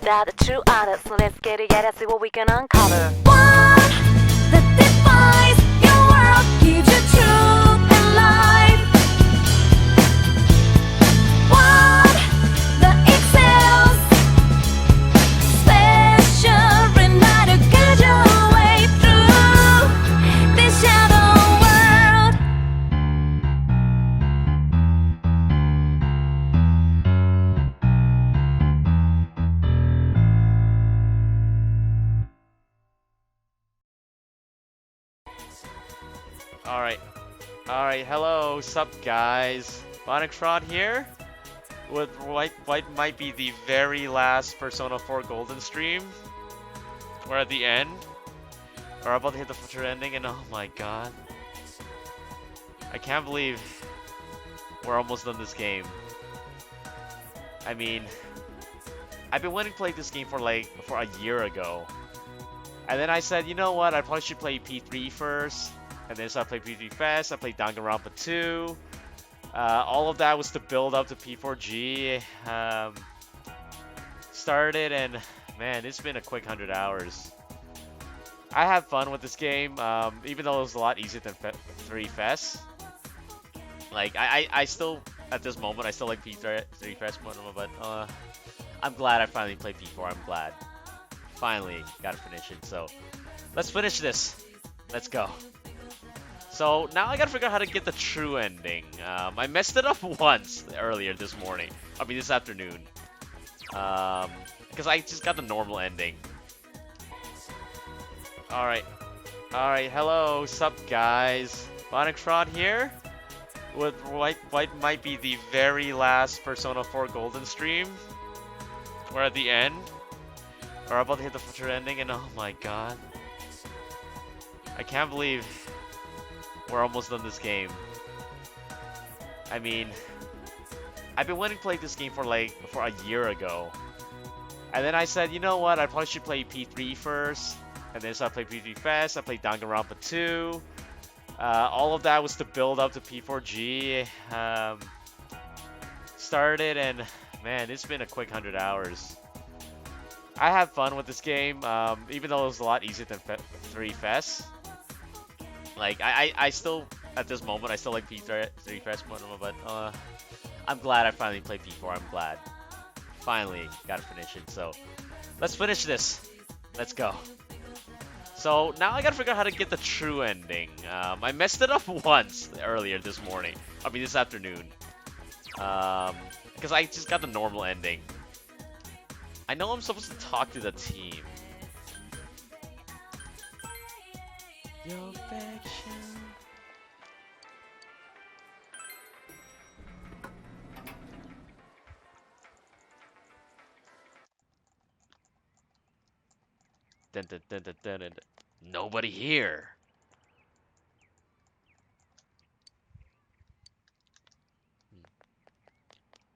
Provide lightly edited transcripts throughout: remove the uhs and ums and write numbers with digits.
out the true honest. So let's get it, yeah, let's see what we can uncover. One that defies your world, gives you truth and life. One that excels, special reminder, guide your way through this shadow world. Alright, hello, sup guys? Bonnicrod here with what might be the very last Persona 4 Golden stream. We're at the end. We're about to hit the future ending and oh my god. I can't believe we're almost done this game. I mean, I've been wanting to play this game for a year ago. And then I said, you know what, I probably should play P3 first. And then so I played P3 Fest, I played Danganronpa 2. All of that was to build up to P4G. Started and man, it's been a quick 100 hours. I have fun with this game, even though it was a lot easier than 3 Fest. Like, I still, at this moment, I still like P3 Fest more, but I'm glad I finally played P4, I'm glad. Finally got to finish it, so let's finish this. Let's go. So now I gotta figure out how to get the true ending. I messed it up once earlier this morning. I mean this afternoon. Because I just got the normal ending. Alright, hello, sup guys? Bonnicrod here with what might be the very last Persona 4 Golden stream. We're at the end. We're about to hit the future ending and oh my god. I can't believe we're almost done this game. I mean, I've been wanting to play this game for a year ago. And then I said, you know what, I probably should play P3 first. And then so I played P3 Fest, I played Danganronpa 2. All of that was to build up to P4G. Started and man, it's been a quick 100 hours. I have fun with this game, even though it was a lot easier than 3 Fest. Like, I still, at this moment, I still like P3 Fest more, but I'm glad I finally played P4, I'm glad. Finally got to finish it, so let's finish this. Let's go. So now I gotta figure out how to get the true ending. I messed it up once earlier this morning. I mean this afternoon. Because I just got the normal ending. I know I'm supposed to talk to the team. Your affection. Dun, dun, dun, dun, dun, dun. Nobody here.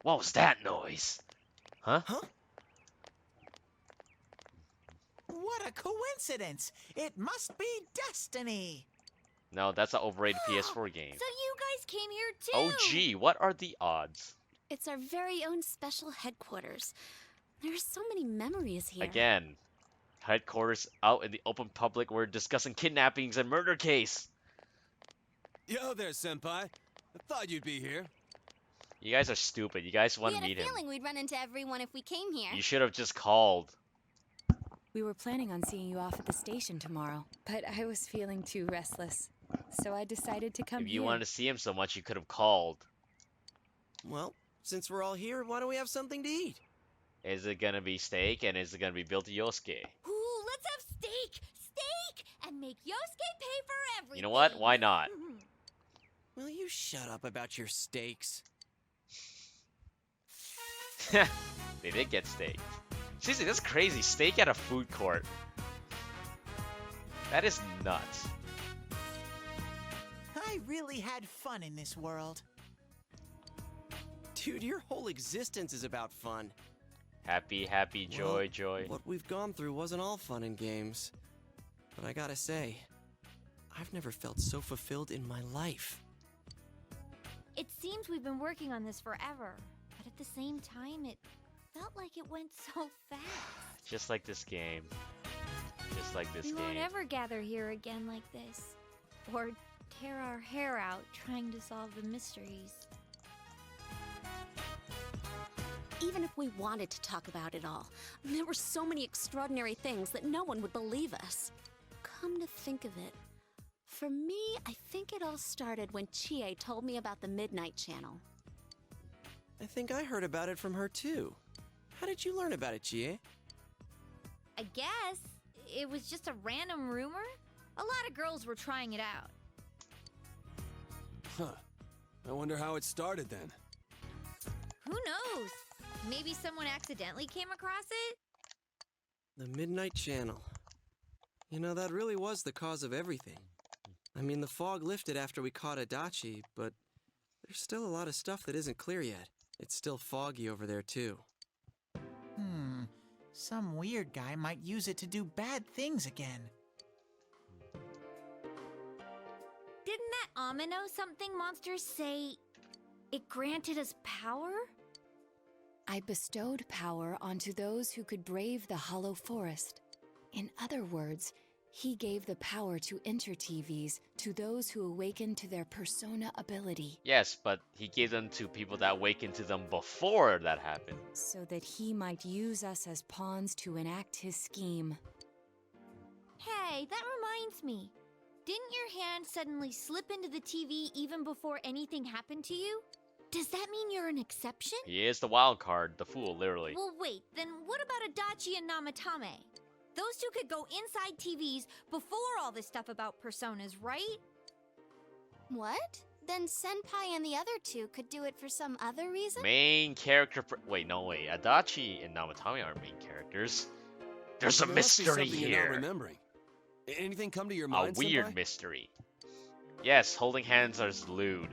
What was that noise? Huh? What a coincidence! It must be destiny! No, that's an overrated PS4 game. So you guys came here too! Oh gee, what are the odds? It's our very own special headquarters. There are so many memories here. Again, headquarters out in the open public. We're discussing kidnappings and murder case. Yo there, senpai. I thought you'd be here. You guys are stupid. You guys want We to had meet a him. feeling we'd run into everyone if we came here. You should have just called. We were planning on seeing you off at the station tomorrow, but I was feeling too restless, so I decided to come If here. you wanted to see him so much, you could have called. Well, since we're all here, why don't we have something to eat? Is it gonna be steak and is it gonna be built to Yosuke? Ooh, let's have steak! Steak! And make Yosuke pay for everything! You know what? Why not? Will you shut up about your steaks? They did get steak. Seriously, that's crazy. Steak at a food court. That is nuts. I really had fun in this world. Dude, your whole existence is about fun. Happy, happy, joy, Well, joy. What we've gone through wasn't all fun and games. But I gotta say, I've never felt so fulfilled in my life. It seems we've been working on this forever, but at the same time, it felt like it went so fast. Just like this game. Just like this We won't game. ever gather here again like this. Or tear our hair out trying to solve the mysteries. Even if we wanted to talk about it all, there were so many extraordinary things that no one would believe us. Come to think of it, for me, I think it all started when Chie told me about the Midnight Channel. I think I heard about it from her too. How did you learn about it, Chie? I guess it was just a random rumor. A lot of girls were trying it out. Huh. I wonder how it started then. Who knows? Maybe someone accidentally came across it? The Midnight Channel. You know, that really was the cause of everything. I mean, the fog lifted after we caught Adachi, but there's still a lot of stuff that isn't clear yet. It's still foggy over there, too. Some weird guy might use it to do bad things again. Didn't that Amino something monster say it granted us power? I bestowed power onto those who could brave the Hollow Forest. In other words, he gave the power to enter-TVs to those who awakened to their persona ability, Yes, but he gave them to people that awakened to them before that happened. so that he might use us as pawns to enact his scheme. Hey, that reminds me. Didn't your hand suddenly slip into the TV even before anything happened to you? Does that mean you're an exception? He is the wild card, the fool, literally. Well, wait, then what about Adachi and Namatame? Those two could go inside TVs before all this stuff about personas, right? What? Then Senpai and the other two could do it for some other reason? Main character. Wait, no, wait. Adachi and Namatame aren't main characters. There's a There must be mystery something you're not here. remembering. Anything come to your A mind, weird Senpai? mystery. Yes, holding hands is lewd.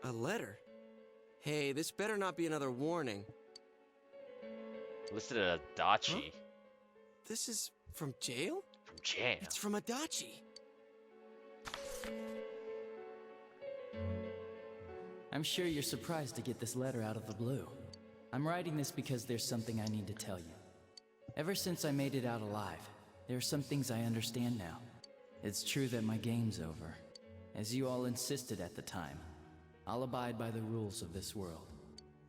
A letter? Hey, this better not be another warning. Listed at Adachi. This is from jail? From jail. It's from Adachi. I'm sure you're surprised to get this letter out of the blue. I'm writing this because there's something I need to tell you. Ever since I made it out alive, there are some things I understand now. It's true that my game's over. As you all insisted at the time, I'll abide by the rules of this world.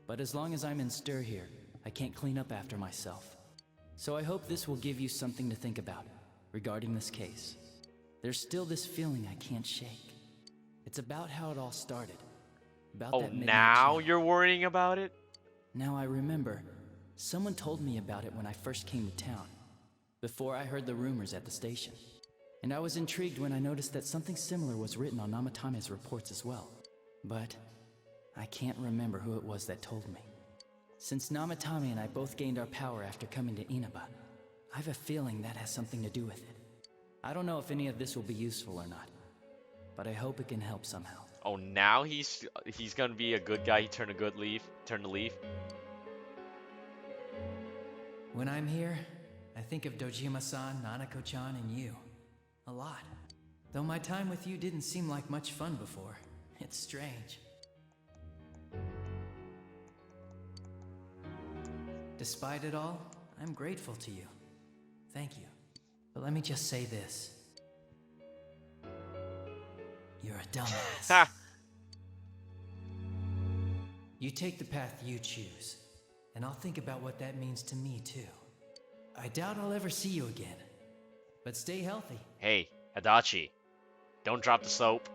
But as long as I'm in stir here, I can't clean up after myself. So I hope this will give you something to think about regarding this case. There's still this feeling I can't shake. It's about how it all started. About Oh, that midnight now channel. you're worrying about it? Now I remember, someone told me about it when I first came to town, before I heard the rumors at the station. And I was intrigued when I noticed that something similar was written on Namatame's reports as well. But I can't remember who it was that told me. Since Namatame and I both gained our power after coming to Inaba, I have a feeling that has something to do with it. I don't know if any of this will be useful or not, but I hope it can help somehow. Oh, now he's gonna be a good guy. He turned a leaf. When I'm here, I think of Dojima-san, Nanako-chan, and you. A lot. Though my time with you didn't seem like much fun before. It's strange. Despite it all, I'm grateful to you. Thank you. But let me just say this. You're a dumbass. Ha! You take the path you choose, and I'll think about what that means to me too. I doubt I'll ever see you again, but stay healthy. Hey, Adachi. Don't drop the soap.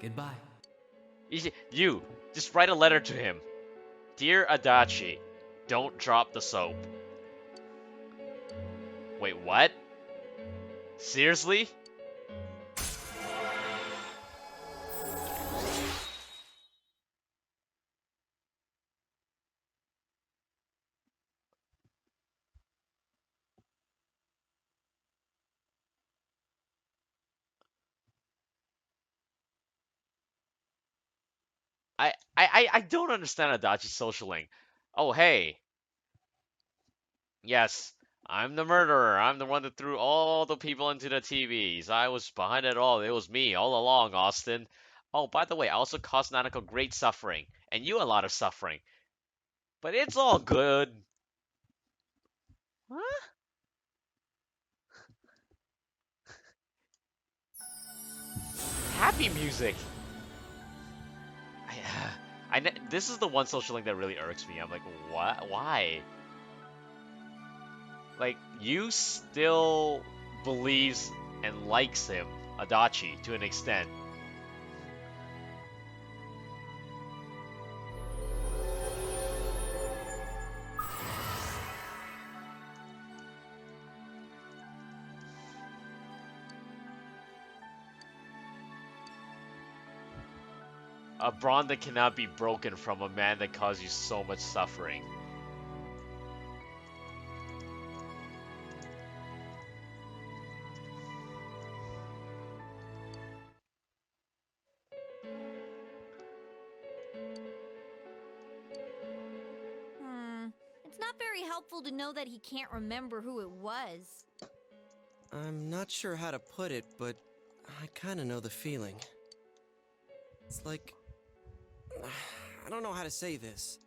Goodbye. You, just write a letter to him. Dear Adachi, don't drop the soap. Wait, what? Seriously? I don't understand Adachi's social link. Oh, hey. Yes, I'm the murderer. I'm the one that threw all the people into the TVs. I was behind it all. It was me all along, Austin. Oh, by the way, I also caused Nanako great suffering, and you a lot of suffering. But it's all good. Huh? Happy music. This is the one social link that really irks me. I'm like, what? Why? Like, you still believes and likes him, Adachi, to an extent. A bond that cannot be broken from a man that caused you so much suffering. It's not very helpful to know that he can't remember who it was. I'm not sure how to put it, but I kinda know the feeling. It's like... I don't know how to say this.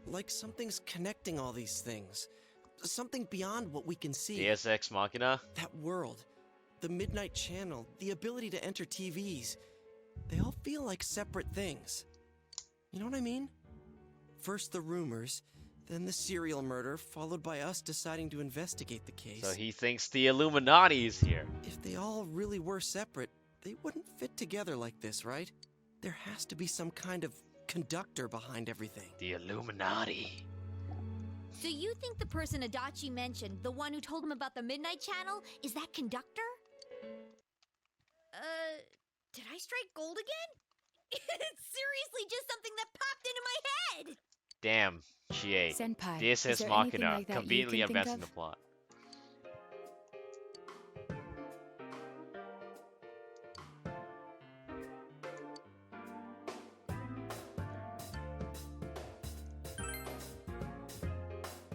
Like something's connecting all these things. Something beyond what we can see. Deus Ex Machina? That world. The Midnight Channel. The ability to enter TVs. They all feel like separate things. You know what I mean? First the rumors, then the serial murder, followed by us deciding to investigate the case. So he thinks the Illuminati is here. If they all really were separate, they wouldn't fit together like this, right? There has to be some kind of conductor behind everything. The Illuminati. So you think the person Adachi mentioned, the one who told him about the Midnight Channel, is that conductor? Did I strike gold again? It's seriously just something that popped into my head! Damn, Chie. Senpai, Deus is Ex there Machina, anything like that you conveniently can think advancing of? the plot.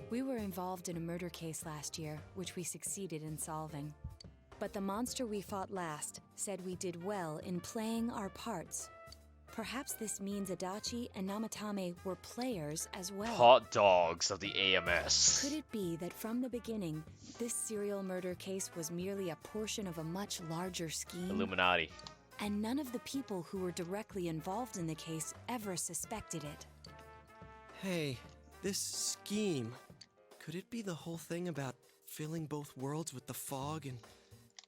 We were involved in a murder case last year, which we succeeded in solving. But the monster we fought last said we did well in playing our parts. Perhaps this means Adachi and Namatame were players as well. Hot dogs of the AMS. Could it be that from the beginning, this serial murder case was merely a portion of a much larger scheme? Illuminati. And none of the people who were directly involved in the case ever suspected it. Hey, this scheme. Could it be the whole thing about filling both worlds with the fog and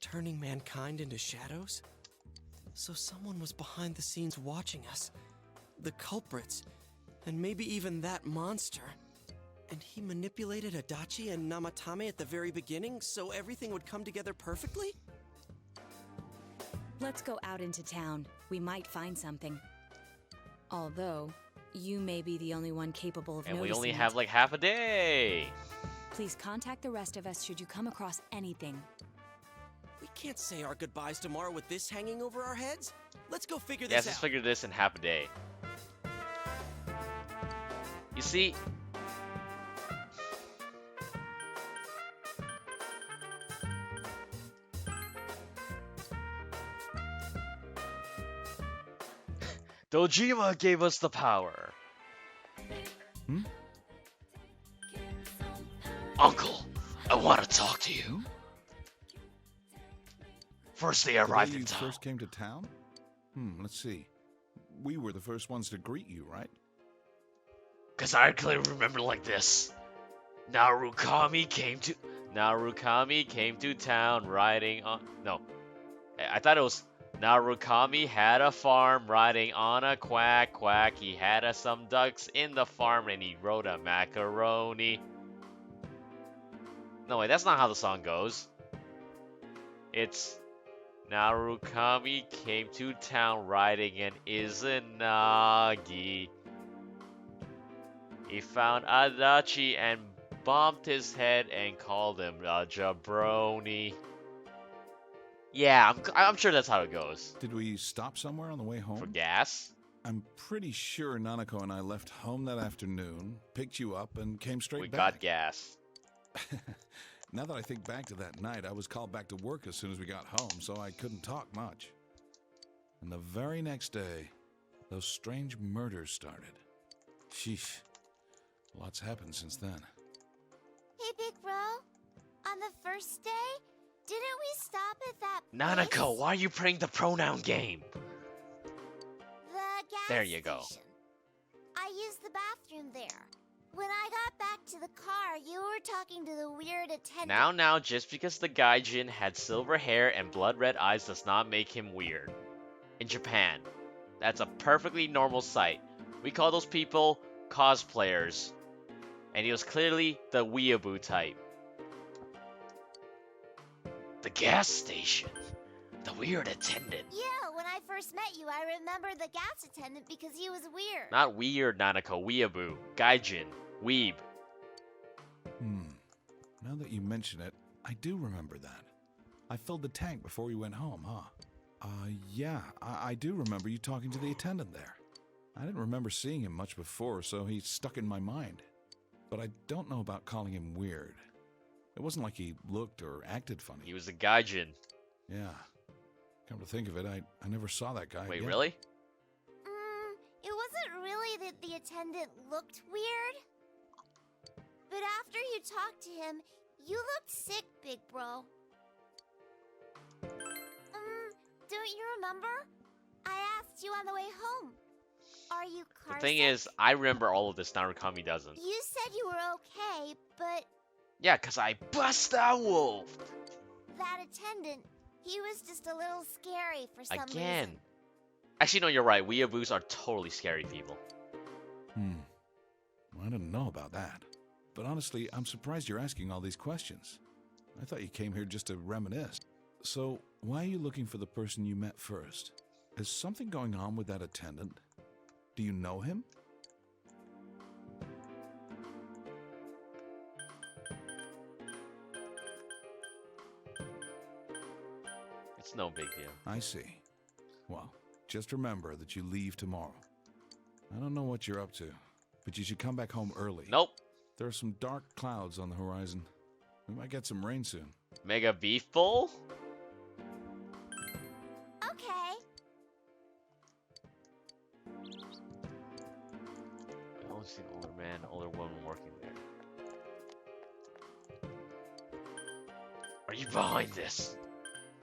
turning mankind into shadows? So someone was behind the scenes watching us. The culprits. And maybe even that monster. And he manipulated Adachi and Namatame at the very beginning so everything would come together perfectly? Let's go out into town. We might find something. Although, you may be the only one capable of And noticing we only it. have like half a day. Please contact the rest of us should you come across anything. We can't say our goodbyes tomorrow with this hanging over our heads. Let's go figure Yes, this let's out. figure this in half a day. You see, Dojima gave us the power. Uncle, I want to talk to you. First they The day arrived in you town. first came to town? Let's see. We were the first ones to greet you, right? Cause I clearly remember like this. Narukami came to town riding on... No. I thought it was... Narukami had a farm riding on a quack quack. He had some ducks in the farm and he rode a macaroni. No, wait, that's not how the song goes. It's... Narukami came to town riding an Izanagi. He found Adachi and bumped his head and called him a jabroni. Yeah, I'm sure that's how it goes. Did we stop somewhere on the way home? For gas? I'm pretty sure Nanako and I left home that afternoon, picked you up, and came straight We back. got gas. Now that I think back to that night, I was called back to work as soon as we got home, so I couldn't talk much. And the very next day, those strange murders started. Sheesh. Lots happened since then. Hey, Big Bro. On the first day, didn't we stop at that Nanako, place? why are you playing the pronoun game? The gas There you go. station. I used the bathroom there. When I got back to the car, you were talking to the weird attendant. Now, just because the gaijin had silver hair and blood red eyes does not make him weird. In Japan, that's a perfectly normal sight. We call those people cosplayers. And he was clearly the weeaboo type. The gas station. The weird attendant. Yeah, when I first met you, I remember the gas attendant because he was weird. Not weird, Nanako. Weeaboo. Gaijin. Weeb. Now that you mention it, I do remember that. I filled the tank before we went home, huh? Yeah, I do remember you talking to the attendant there. I didn't remember seeing him much before, so he stuck in my mind. But I don't know about calling him weird. It wasn't like he looked or acted funny. He was a gaijin. Yeah. Come to think of it, I never saw that guy Wait, again. really? It wasn't really that the attendant looked weird. But after you talked to him, you looked sick, Big Bro. Don't you remember? I asked you on the way home. Are you The car thing sick? is, I remember all of this, Narukami doesn't. You said you were okay, but Yeah, because I bust a wolf! that attendant, he was just a little scary for some Again. reason. Actually, no, you're right. Weeaboos are totally scary people. Well, I didn't know about that. But honestly, I'm surprised you're asking all these questions. I thought you came here just to reminisce. So, why are you looking for the person you met first? Is something going on with that attendant? Do you know him? It's no big deal. I see. Well, just remember that you leave tomorrow. I don't know what you're up to, but you should come back home early. Nope. There are some dark clouds on the horizon. We might get some rain soon. Mega Beef Bowl? Okay. I only see an older man, older woman working there. Are you behind this?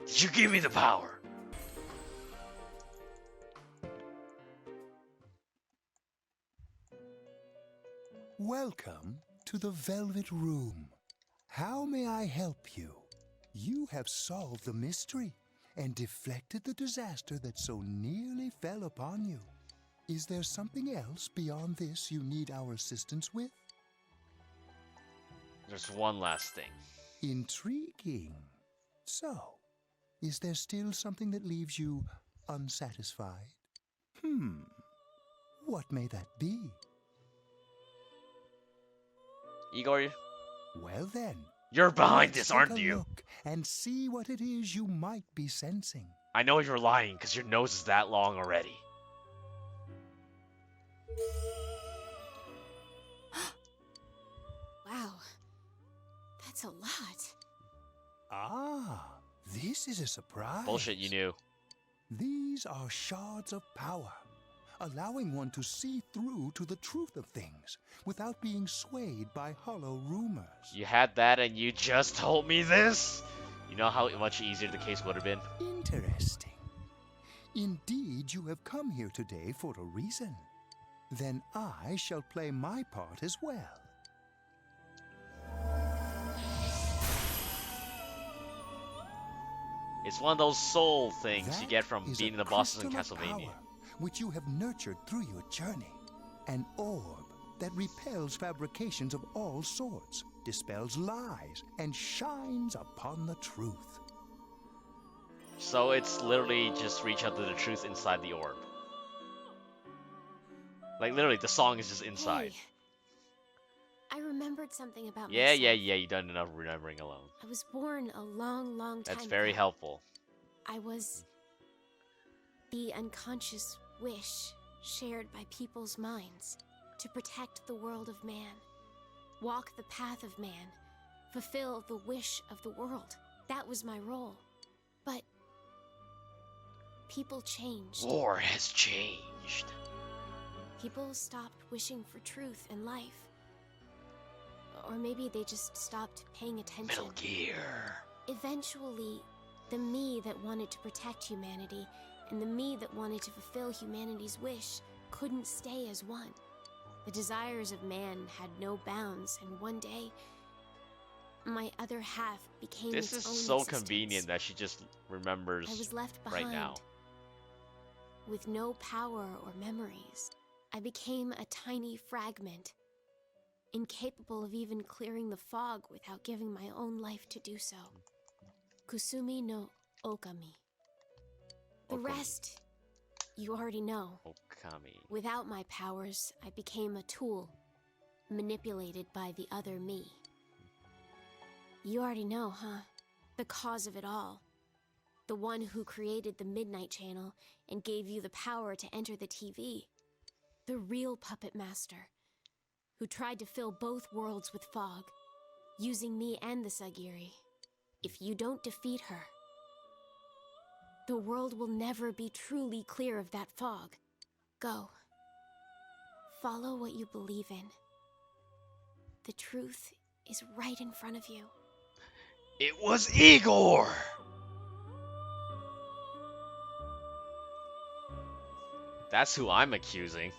Did you give me the power? Welcome to the Velvet Room. How may I help you? You have solved the mystery and deflected the disaster that so nearly fell upon you. Is there something else beyond this you need our assistance with? There's one last thing. Intriguing. So, is there still something that leaves you unsatisfied? What may that be? Igor, Well then, you're behind let's this, aren't take a you? look and see what it is you might be sensing. I know you're lying because your nose is that long already. Wow. That's a lot. Ah, this is a surprise. Bullshit, you knew. These are shards of power, allowing one to see through to the truth of things without being swayed by hollow rumors. You had that and you just told me this? You know how much easier the case would have been? Interesting. Indeed, you have come here today for a reason. Then I shall play my part as well. It's one of those soul things you That get from is being a the bosses in crystal of Castlevania. power, which you have nurtured through your journey. An orb that repels fabrications of all sorts, dispels lies, and shines upon the truth. So it's literally just reach out to the truth inside the orb. Like literally, the song is just inside. Hey, I remembered something about Yeah, myself. yeah, you done enough remembering alone. I was born a long, long time That's very ago. helpful. I was the unconscious wish shared by people's minds to protect the world of man, walk the path of man, fulfill the wish of the world. That was my role. But people changed. War has changed. People stopped wishing for truth in life. Or maybe they just stopped paying attention. Metal Gear. Eventually, the me that wanted to protect humanity and the me that wanted to fulfill humanity's wish couldn't stay as one. The desires of man had no bounds, and one day, my other half became This its is own so existence. convenient that she just remembers I was left behind. right now. With no power or memories, I became a tiny fragment, incapable of even clearing the fog without giving my own life to do so. Kusumi no Okami. The Okami. rest, you already know. Okami. Without my powers, I became a tool, manipulated by the other me. You already know, huh? The cause of it all. The one who created the Midnight Channel and gave you the power to enter the TV. The real puppet master, who tried to fill both worlds with fog, using me and the Sagiri. If you don't defeat her, the world will never be truly clear of that fog. Go. Follow what you believe in. The truth is right in front of you. It was Igor! That's who I'm accusing.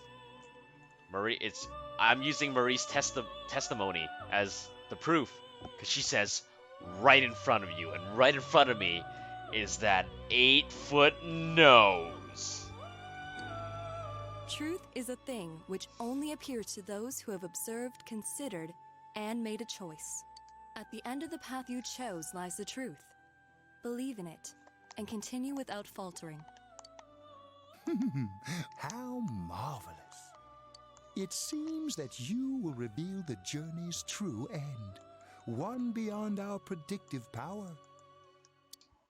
I'm using Marie's testimony as the proof. Because she says, right in front of you, and right in front of me is that 8-foot nose. Truth is a thing which only appears to those who have observed, considered, and made a choice. At the end of the path you chose lies the truth. Believe in it, and continue without faltering. How marvelous. It seems that you will reveal the journey's true end, one beyond our predictive power.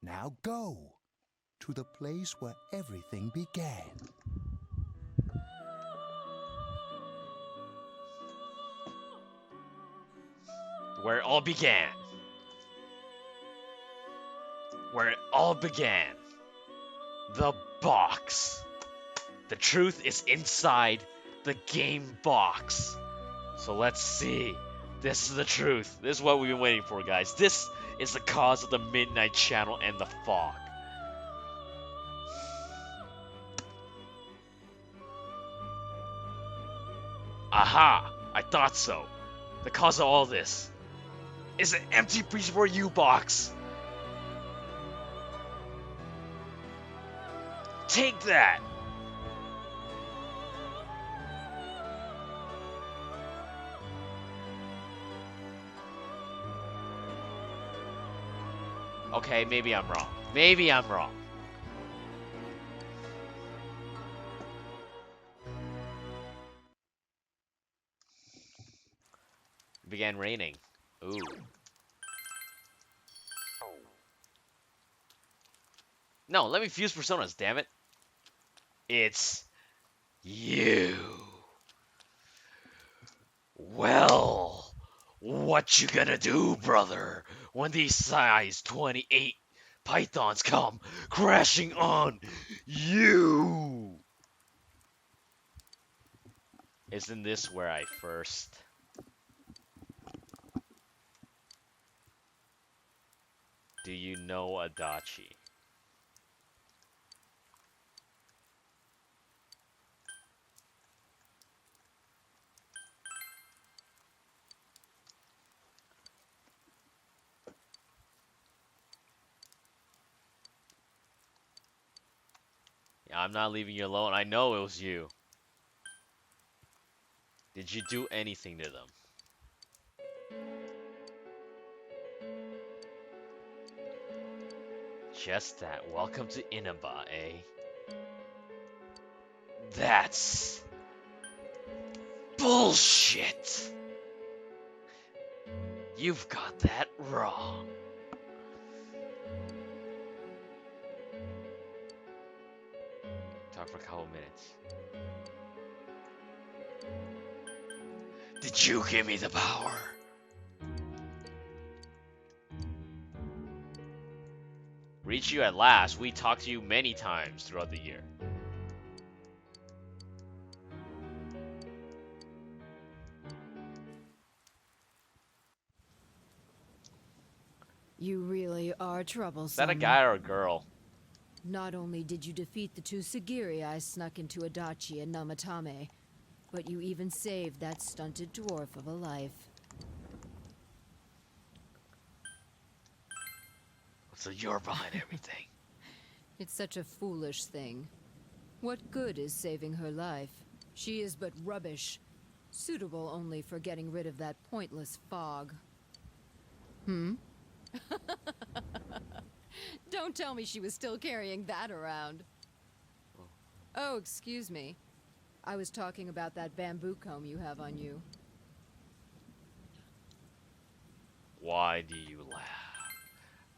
Now go to the place where everything began. Where it all began. Where it all began. The box. The truth is inside the game box. So let's see. This is the truth. This is what we've been waiting for, guys. This is the cause of the Midnight Channel and the fog. Aha! I thought so. The cause of all this is an empty piece for you box. Take that. Okay, maybe I'm wrong. Maybe I'm wrong. It began raining. Ooh. No, let me fuse personas, damn it. It's you. Well, what you gonna do, brother, when these size 28 pythons come crashing on you? Isn't this where I first... Do you know Adachi? Yeah, I'm not leaving you alone. I know it was you. Did you do anything to them? Just that. Welcome to Inaba, eh? That's... bullshit! You've got that wrong. Talk for a couple minutes. Did you give me the power? reach you at last. We talked to you many times throughout the year. You really are troublesome. Is that a guy or a girl? Not only did you defeat the two Sagiri I snuck into Adachi and Namatame, but you even saved that stunted dwarf of a life. So you're behind everything. It's such a foolish thing. What good is saving her life? She is but rubbish, suitable only for getting rid of that pointless fog. Hmm? Don't tell me she was still carrying that around. Oh, excuse me. I was talking about that bamboo comb you have on you. Why do you laugh?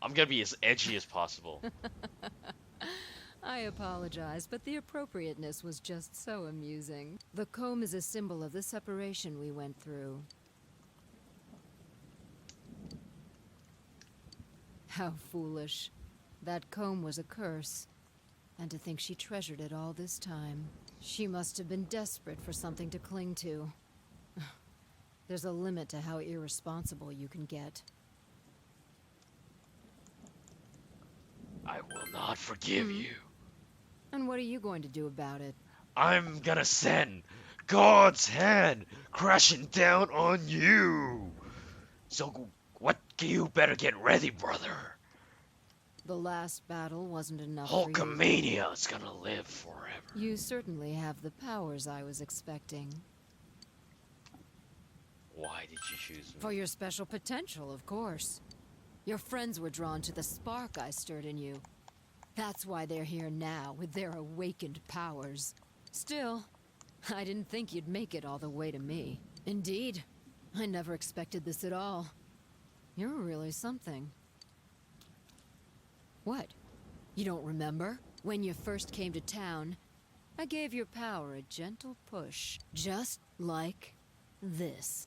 I'm gonna be as edgy as possible. I apologize, but the appropriateness was just so amusing. The comb is a symbol of the separation we went through. How foolish. That comb was a curse. And to think she treasured it all this time. She must have been desperate for something to cling to. There's a limit to how irresponsible you can get. I will not forgive you. And what are you going to do about it? I'm gonna send God's hand crashing down on you. So what? You better get ready, brother. The last battle wasn't enough for you. Hulkamania is gonna live forever. You certainly have the powers I was expecting. Why did you choose me? For your special potential, of course. Your friends were drawn to the spark I stirred in you. That's why they're here now, with their awakened powers. Still, I didn't think you'd make it all the way to me. Indeed, I never expected this at all. You're really something. What? You don't remember? When you first came to town, I gave your power a gentle push. Just like this.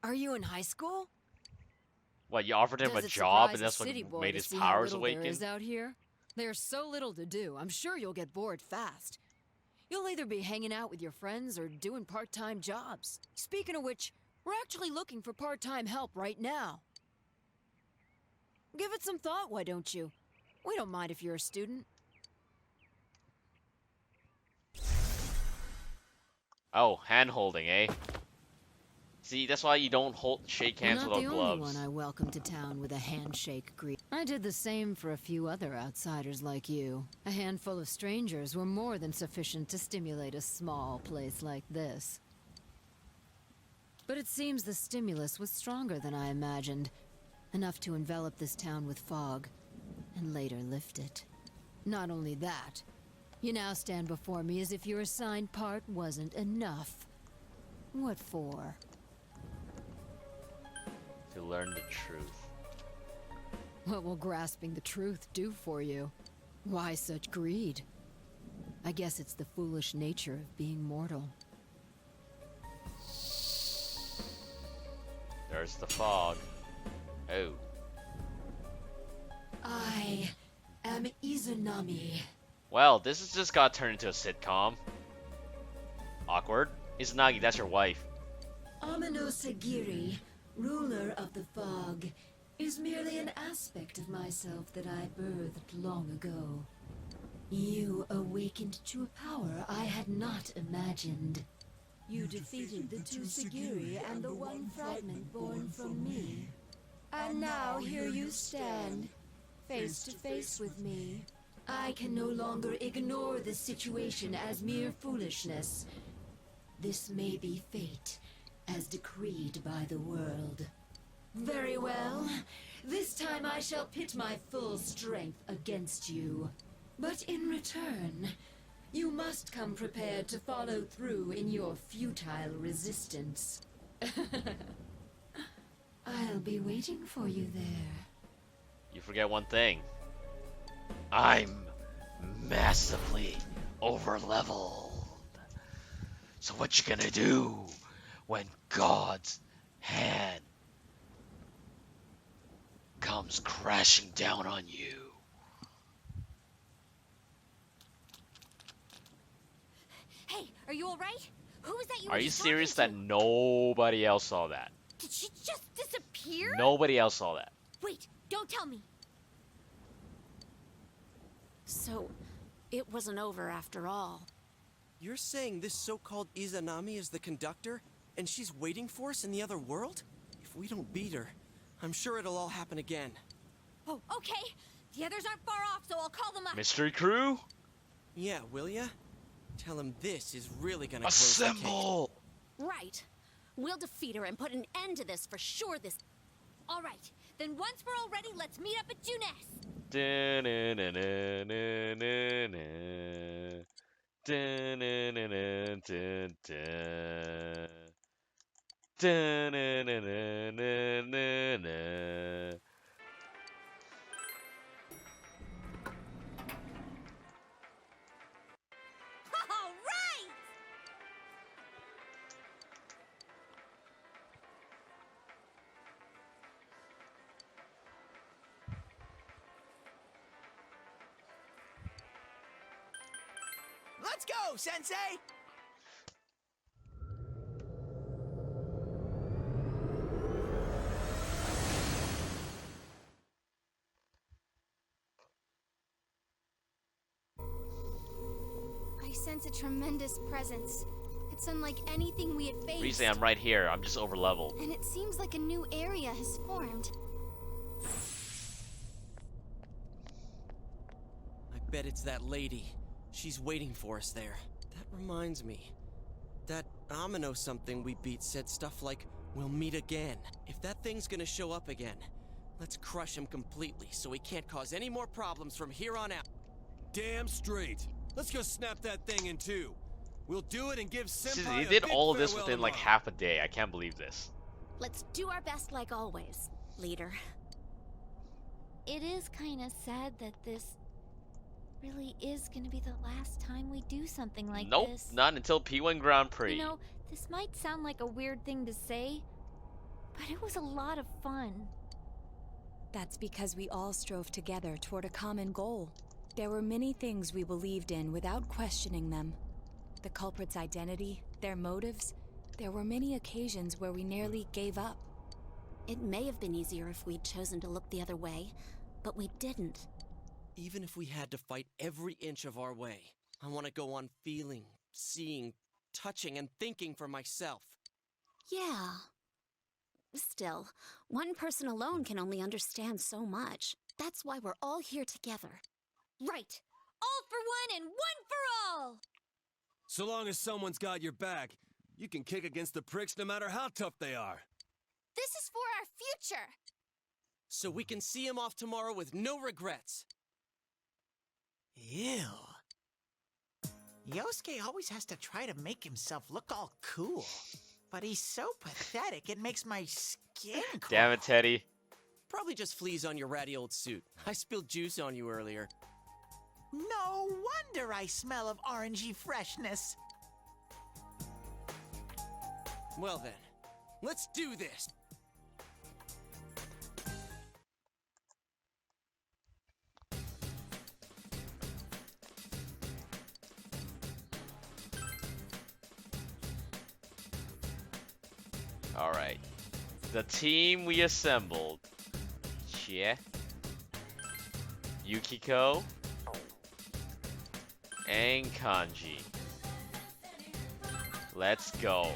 Are you in high school? What, you offered him Does a it job surprise and a that's what city boy made to his see how powers little there awaken? is out here? There's so little to do. I'm sure you'll get bored fast. You'll either be hanging out with your friends or doing part-time jobs. Speaking of which, we're actually looking for part-time help right now. Give it some thought, why don't you? We don't mind if you're a student. Oh, hand holding, eh? See, that's why you don't shake hands You're not without the only gloves. one I welcomed to town with a handshake greet. I did the same for a few other outsiders like you. A handful of strangers were more than sufficient to stimulate a small place like this. But it seems the stimulus was stronger than I imagined. Enough to envelop this town with fog, and later lift it. Not only that, you now stand before me as if your assigned part wasn't enough. What for? To learn the truth. What will grasping the truth do for you? Why such greed? I guess it's the foolish nature of being mortal. There's the fog. Oh. I am Izanami. Well, this has just got turned into a sitcom. Awkward. Izanagi, that's your wife. Amino Sagiri, ruler of the fog, is merely an aspect of myself that I birthed long ago. You awakened to a power I had not imagined. You defeated the two Sagiri and the one fragment born from me. And now here you stand, face to face with me. I can no longer ignore this situation as mere foolishness. This may be fate, as decreed by the world. Very well. This time I shall pit my full strength against you. But in return, you must come prepared to follow through in your futile resistance. I'll be waiting for you there. You forget one thing. I'm massively overleveled. So what you gonna do when God's hand comes crashing down on you. Hey, are you alright? Who was that you were Are you just serious talking that nobody else saw that? to? Did she just disappear? Nobody else saw that. Wait, don't tell me. So, it wasn't over after all. You're saying this so-called Izanami is the conductor, and she's waiting for us in the other world? If we don't beat her, I'm sure it'll all happen again. Oh, okay. The others aren't far off, so I'll call them up. Mystery crew? Yeah, will ya? Tell him this is really gonna close the case. Assemble! Right. We'll defeat her and put an end to this for sure this... All right. Then once we're all ready, let's meet up at Junes. All right! Let's go, Sensei! I sense a tremendous presence. It's unlike anything we had faced. Recently, I'm right here. I'm just over leveled. And it seems like a new area has formed. I bet it's that lady. She's waiting for us there. That reminds me. That Amino something we beat said stuff like, "We'll meet again." If that thing's gonna show up again, let's crush him completely so he can't cause any more problems from here on out. Damn straight. Let's go snap that thing in two. We'll do it and give Senpai He a did big all of this farewell within like tomorrow. half a day. I can't believe this. Let's do our best like always, leader. It is kind of sad that this really is going to be the last time we do something like Nope, this. not until P1 Grand Prix. You know, this might sound like a weird thing to say, but it was a lot of fun. That's because we all strove together toward a common goal. There were many things we believed in without questioning them. The culprit's identity, their motives. There were many occasions where we nearly gave up. It may have been easier if we'd chosen to look the other way, but we didn't. Even if we had to fight every inch of our way, I want to go on feeling, seeing, touching, and thinking for myself. Yeah. Still, one person alone can only understand so much. That's why we're all here together. Right. All for one and one for all. So long as someone's got your back, you can kick against the pricks no matter how tough they are. This is for our future. So we can see him off tomorrow with no regrets. Ew. Yosuke always has to try to make himself look all cool. But he's so pathetic, it makes my skin crawl. Damn it, Teddy. Probably just fleas on your ratty old suit. I spilled juice on you earlier. No wonder I smell of orangey freshness. Well then, let's do this. Alright. The team we assembled. Chie. Yukiko. And Kanji. Let's go.